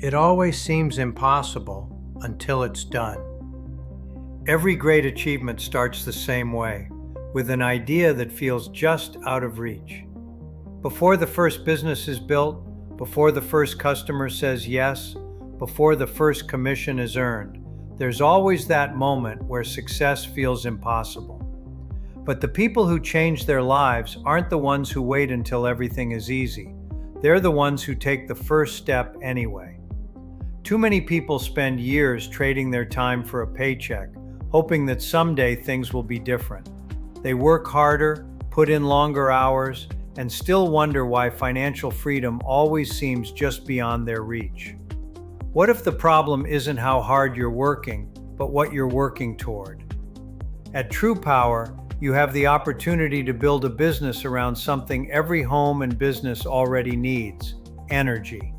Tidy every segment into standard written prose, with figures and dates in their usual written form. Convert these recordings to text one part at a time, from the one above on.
It always seems impossible until it's done. Every great achievement starts the same way, with an idea that feels just out of reach. Before the first business is built, before the first customer says yes, before the first commission is earned, there's always that moment where success feels impossible. But the people who change their lives aren't the ones who wait until everything is easy. They're the ones who take the first step anyway. Too many people spend years trading their time for a paycheck, hoping that someday things will be different. They work harder, put in longer hours, and still wonder why financial freedom always seems just beyond their reach. What if the problem isn't how hard you're working, but what you're working toward? At TruPowur, you have the opportunity to build a business around something every home and business already needs: energy.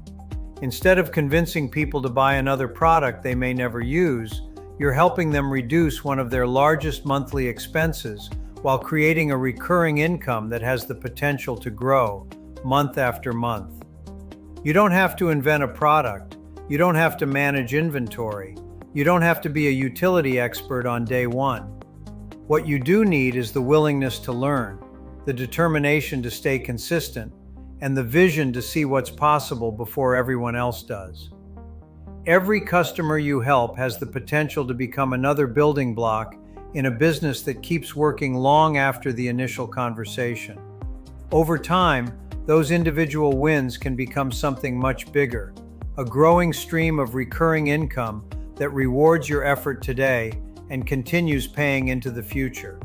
Instead of convincing people to buy another product they may never use, you're helping them reduce one of their largest monthly expenses while creating a recurring income that has the potential to grow month after month. You don't have to invent a product. You don't have to manage inventory. You don't have to be a utility expert on day one. What you do need is the willingness to learn, the determination to stay consistent, and the vision to see what's possible before everyone else does. Every customer you help has the potential to become another building block in a business that keeps working long after the initial conversation. Over time, those individual wins can become something much bigger, a growing stream of recurring income that rewards your effort today and continues paying into the future.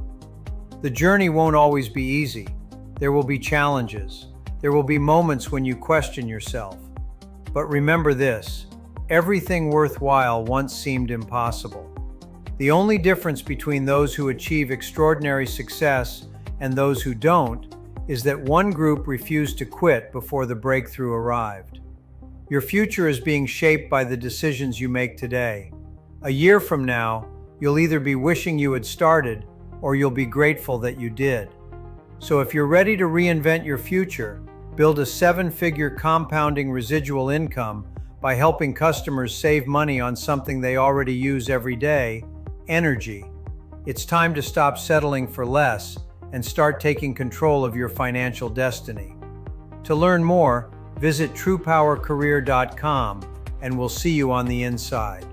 The journey won't always be easy. There will be challenges. There will be moments when you question yourself. But remember this: everything worthwhile once seemed impossible. The only difference between those who achieve extraordinary success and those who don't is that one group refused to quit before the breakthrough arrived. Your future is being shaped by the decisions you make today. A year from now, you'll either be wishing you had started or you'll be grateful that you did. So if you're ready to reinvent your future, build a 7-figure compounding residual income by helping customers save money on something they already use every day: energy. It's time to stop settling for less and start taking control of your financial destiny. To learn more, visit TruPowerCareer.com and we'll see you on the inside.